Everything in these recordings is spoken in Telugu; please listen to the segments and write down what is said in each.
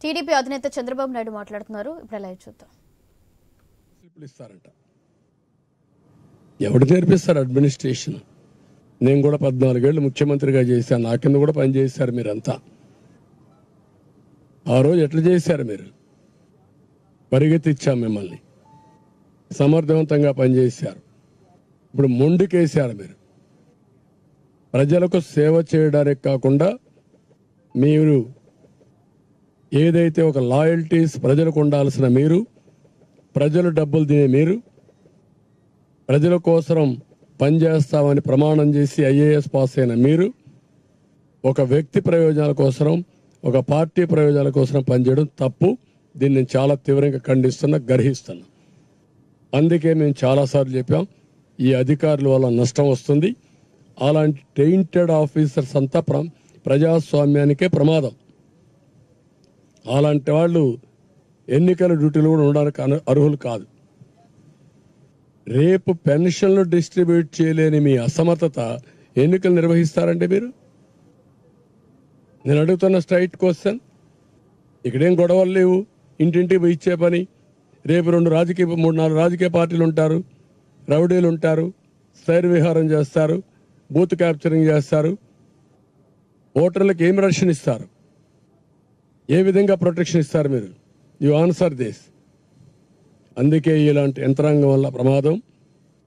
టీడీపీ అధినేత చంద్రబాబు నాయుడు మాట్లాడుతున్నారు. ఇప్పుడు లైవ్ చూద్దాం. ఎవడు నేర్పిస్తారు అడ్మినిస్ట్రేషన్? నేను కూడా 14 ఏళ్ళు ముఖ్యమంత్రిగా చేశాను. నా కింద కూడా పనిచేశారు మీరంతా. ఆ రోజు ఎట్లా చేశారు మీరు? పరిగెత్తిచ్చాం మిమ్మల్ని. సమర్థవంతంగా పనిచేశారు. ఇప్పుడు మొండికేశారు మీరు. ప్రజలకు సేవ చేయడానికి కాకుండా మీరు ఏదైతే ఒక లాయల్టీస్ ప్రజలకు ఉండాల్సిన మీరు, ప్రజలు డబ్బులు తినే మీరు, ప్రజల కోసం పనిచేస్తామని ప్రమాణం చేసి ఐఏఎస్ పాస్ అయిన మీరు ఒక వ్యక్తి ప్రయోజనాల కోసం, ఒక పార్టీ ప్రయోజనాల కోసం పనిచేయడం తప్పు. దీన్ని నేను చాలా తీవ్రంగా ఖండిస్తున్నా, గర్హిస్తున్నా. అందుకే మేము చాలాసార్లు చెప్పాం, ఈ అధికారుల వల్ల నష్టం వస్తుంది. అలాంటి టెయింటెడ్ ఆఫీసర్స్ అంతా ప్రజాస్వామ్యానికే ప్రమాదం. అలాంటి వాళ్ళు ఎన్నికల డ్యూటీలు కూడా ఉండడానికి అర్హులు కాదు. రేపు పెన్షన్లు డిస్ట్రిబ్యూట్ చేయలేని మీ అసమర్థత ఎన్నికలు నిర్వహిస్తారంటే మీరు? నేను అడుగుతున్న స్ట్రైట్ క్వశ్చన్. ఇక్కడేం గొడవలు లేవు, ఇంటింటికి పోయి ఇచ్చే పని. రేపు 3-4 రాజకీయ పార్టీలు ఉంటారు, రౌడీలు ఉంటారు, స్థైర్య విహారం చేస్తారు, బూత్ క్యాప్చరింగ్ చేస్తారు. ఓటర్లకు ఏం రక్షణ ఇస్తారు? ఏ విధంగా ప్రొటెక్షన్ ఇస్తారు మీరు? You answer this. అందుకే ఇలాంటి యంత్రాంగం వల్ల ప్రమాదం.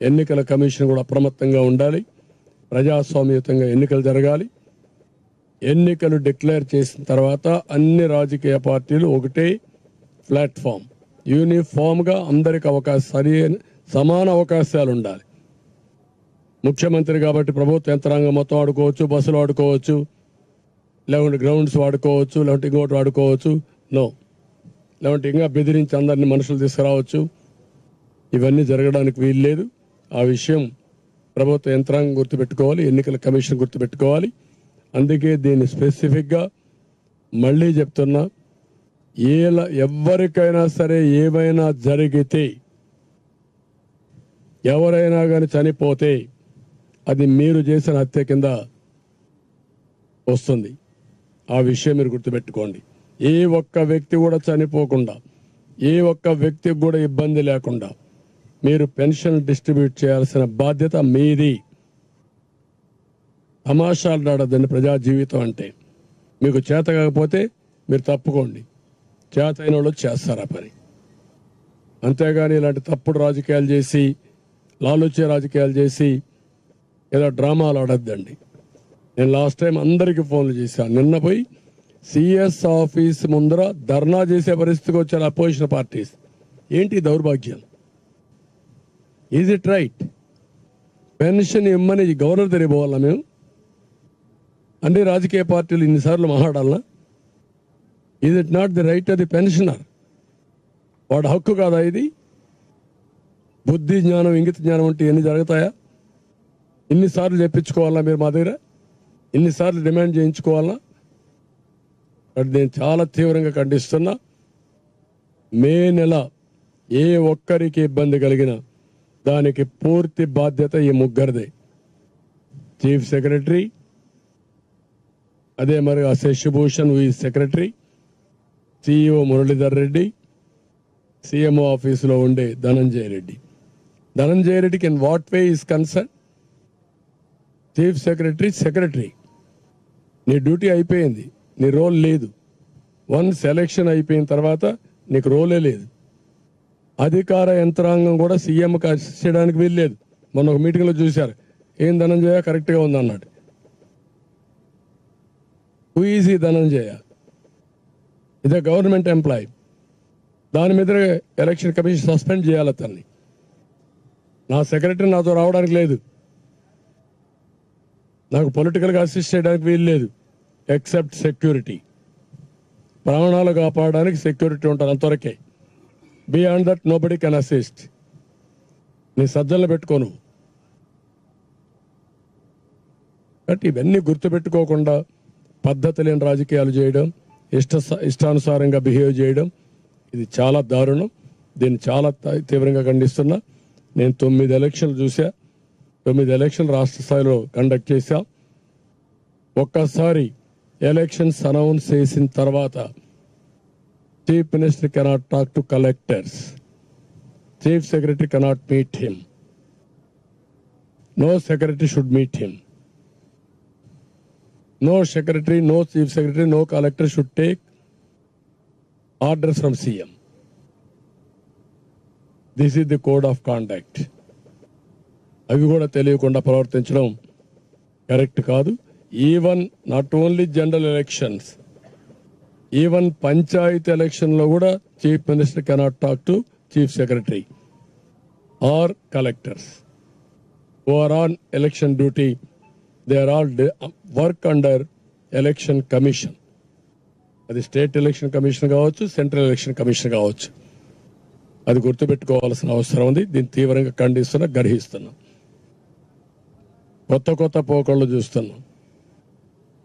ఎన్నికల కమిషన్ కూడా అప్రమత్తంగా ఉండాలి. ప్రజాస్వామ్యయుతంగా ఎన్నికలు జరగాలి. ఎన్నికలు డిక్లేర్ చేసిన తర్వాత అన్ని రాజకీయ పార్టీలు ఒకటే ప్లాట్ఫామ్, యూనిఫామ్గా అందరికి సమాన అవకాశాలు ఉండాలి. ముఖ్యమంత్రి కాబట్టి ప్రభుత్వ యంత్రాంగం మొత్తం వాడుకోవచ్చు, బస్సులు వాడుకోవచ్చు, లేకుంటే గ్రౌండ్స్ వాడుకోవచ్చు, లేకుంటే ఇంకోటి వాడుకోవచ్చు. నో, లేకుంటే ఇంకా బెదిరించి అందరినీ మనుషులు తీసుకురావచ్చు. ఇవన్నీ జరగడానికి వీలు లేదు. ఆ విషయం ప్రభుత్వ యంత్రాంగం గుర్తుపెట్టుకోవాలి, ఎన్నికల కమిషన్ గుర్తుపెట్టుకోవాలి. అందుకే దీన్ని స్పెసిఫిక్గా మళ్ళీ చెప్తున్నా, ఎవరికైనా సరే ఏమైనా జరిగితే, ఎవరైనా కానీ చనిపోతే అది మీరు చేసిన హత్య కింద వస్తుంది. ఆ విషయం మీరు గుర్తుపెట్టుకోండి. ఏ ఒక్క వ్యక్తి కూడా చనిపోకుండా, ఏ ఒక్క వ్యక్తికి కూడా ఇబ్బంది లేకుండా మీరు పెన్షన్ డిస్ట్రిబ్యూట్ చేయాల్సిన బాధ్యత మీది. తమాషాలు ఆడద్దండి ప్రజా జీవితం అంటే. మీకు చేత కాకపోతే మీరు తప్పుకోండి, చేత అయిన వాళ్ళు చేస్తారు ఆ పని. అంతేగాని ఇలాంటి తప్పుడు రాజకీయాలు చేసి, లాలుచే రాజకీయాలు చేసి ఏదో డ్రామాలు ఆడద్దండి. నేను లాస్ట్ టైం అందరికీ ఫోన్లు చేశాను. నిన్న పోయి సిఎస్ ఆఫీస్ ముందర ధర్నా చేసే పరిస్థితికి వచ్చారు అపోజిషన్ పార్టీస్. ఏంటి దౌర్భాగ్యం? Is it right? పెన్షన్ ఇమ్మని గవర్నర్ దగ్గర పోవాలా మేము? అన్ని రాజకీయ పార్టీలు ఇన్నిసార్లు మాట్లాడాలనా? Is it not the right of the pensioner? వాడు హక్కు కాదా ఇది? బుద్ధి జ్ఞానం, ఇంగిత జ్ఞానం అంటే ఎన్ని జరుగుతాయా? ఇన్నిసార్లు చెప్పించుకోవాలా మీరు మా దగ్గర? ఇన్నిసార్లు డిమాండ్ చేయించుకోవాలా? బట్ నేను చాలా తీవ్రంగా ఖండిస్తున్నా. మే నెల ఏ ఒక్కరికి ఇబ్బంది కలిగినా దానికి పూర్తి బాధ్యత ఈ ముగ్గురిదే. చీఫ్ సెక్రటరీ, అదే మరి శశిభూషణ్ ఈ secretary, CEO Muralidhar Reddy, CMO ఆఫీసులో ఉండే ధనంజయ రెడ్డి. ధనంజయ రెడ్డికి in what way is concern? Chief secretary నీ డ్యూటీ అయిపోయింది, నీ రోల్ లేదు. వన్స్ ఎలక్షన్ అయిపోయిన తర్వాత నీకు రోలే లేదు. అధికార యంత్రాంగం కూడా సీఎంకి అసిస్ట్ చేయడానికి వీల్లేదు. మొన్న ఒక మీటింగ్లో చూశారు, ఏం ధనంజయ కరెక్ట్గా ఉంది అన్నాడు. హూ ఈజ్ ఈ ధనంజయ? ఇదే గవర్నమెంట్ ఎంప్లాయీ. దాని మీద ఎలక్షన్ కమిషన్ సస్పెండ్ చేయాలి అతన్ని. నా సెక్రటరీ నాతో రావడానికి లేదు, నాకు పొలిటికల్గా అసిస్ట్ చేయడానికి వీలు లేదు. ఎక్సెప్ట్ సెక్యూరిటీ, ప్రాణాలు కాపాడడానికి సెక్యూరిటీ ఉంటారు అంతవరకే. Beyond that nobody can assist. నీ సజ్జలను పెట్టుకోను. బట్ ఇవన్నీ గుర్తుపెట్టుకోకుండా పద్ధతి లేని రాజకీయాలు చేయడం, ఇష్టానుసారంగా బిహేవ్ చేయడం, ఇది చాలా దారుణం. దీన్ని చాలా తీవ్రంగా ఖండిస్తున్నా. నేను 9 ఎలక్షన్లు చూసా. 9 ఎలక్షన్లు రాష్ట్ర స్థాయిలో కండక్ట్ చేశాం. ఒక్కసారి ఎలక్షన్స్ అనౌన్స్ చేసిన తర్వాత Chief Minister cannot talk to collectors. Chief Secretary cannot meet him. No secretary should meet him. No secretary, no chief secretary, no collector should take orders from CM. This is the code of conduct. అవి కూడా తెలియకుండా ప్రవర్తించడం కరెక్ట్ కాదు. Even not only general elections, even panchayat ఎలక్షన్లో కూడా chief minister cannot talk to chief secretary or collectors who are on election duty. They are all work under election commission. అది స్టేట్ ఎలక్షన్ కమిషన్ కావచ్చు, సెంట్రల్ ఎలక్షన్ కమిషన్ కావచ్చు. అది గుర్తుపెట్టుకోవాల్సిన అవసరం ఉంది. దీన్ని తీవ్రంగా ఖండిస్తున్నా, గర్హిస్తున్నాం. కొత్త కొత్త పోకళ్ళు చూస్తున్నాం.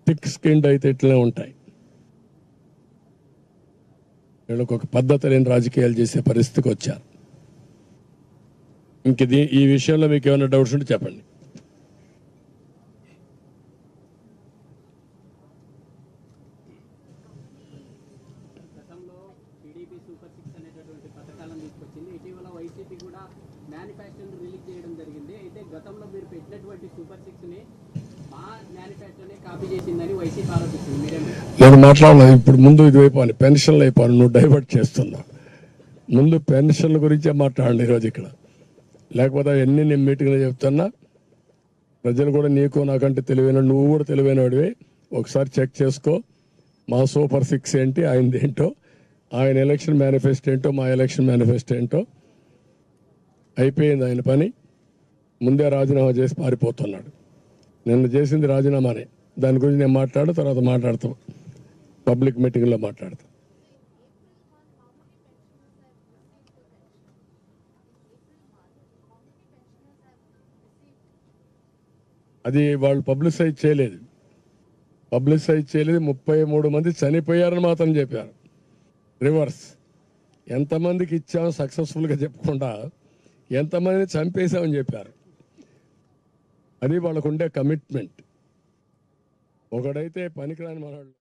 థిక్ స్కిన్డ్ అయితే ఇట్లనే ఉంటాయి. వీళ్ళకి ఒక పద్ధతి లేని రాజకీయాలు చేసే పరిస్థితికి వచ్చారు. ఇంక ఈ విషయంలో మీకు ఏమైనా డౌట్స్ ఉంటే చెప్పండి. గతంలో టీడీపీ సూపర్ 6 అనేటటువంటి పథకాలను తీసుకొచ్చింది. ఇటీవల వైసీపీ కూడా మేనిఫెస్టోని రిలీజ్ చేయడం జరిగింది. అయితే గతంలో మీరు పెట్టినటువంటి సూపర్ 6ని మా మేనిఫెస్టోనే కాపీ చేసిందని వైసీపీ ఆరోపిస్తుంది. నేను మాట్లాడలేదు. ఇప్పుడు ముందు ఇది అయిపోయి పెన్షన్లు అయిపోయి నువ్వు డైవర్ట్ చేస్తున్నావు. ముందు పెన్షన్ల గురించే మాట్లాడండి ఈరోజు ఇక్కడ. లేకపోతే ఎన్ని నేను మీటింగ్లో చెప్తున్నా, ప్రజలు కూడా నీకు నాకంటే తెలివైన, నువ్వు కూడా తెలివైనడివే. ఒకసారి చెక్ చేసుకో. మా సూపర్ 6 ఏంటి, ఆయనది ఏంటో, ఆయన ఎలక్షన్ మేనిఫెస్టో ఏంటో, మా ఎలక్షన్ మేనిఫెస్టో ఏంటో. అయిపోయింది ఆయన పని. ముందే రాజీనామా చేసి పారిపోతున్నాడు. నిన్న చేసింది రాజీనామానే. దాని గురించి నేను తర్వాత మాట్లాడతాం, పబ్లిక్ మీటింగ్లో మాట్లాడతాం. అది వాళ్ళు పబ్లిసైజ్ చేయలేదు. 33 మంది చనిపోయారని మాత్రం చెప్పారు. రివర్స్ ఎంతమందికి ఇచ్చామో సక్సెస్ఫుల్గా చెప్పకుండా ఎంతమందిని చంపేశామని చెప్పారు. అది వాళ్ళకుండే కమిట్మెంట్. ఒకడైతే పనికిరాని మనవాళ్ళు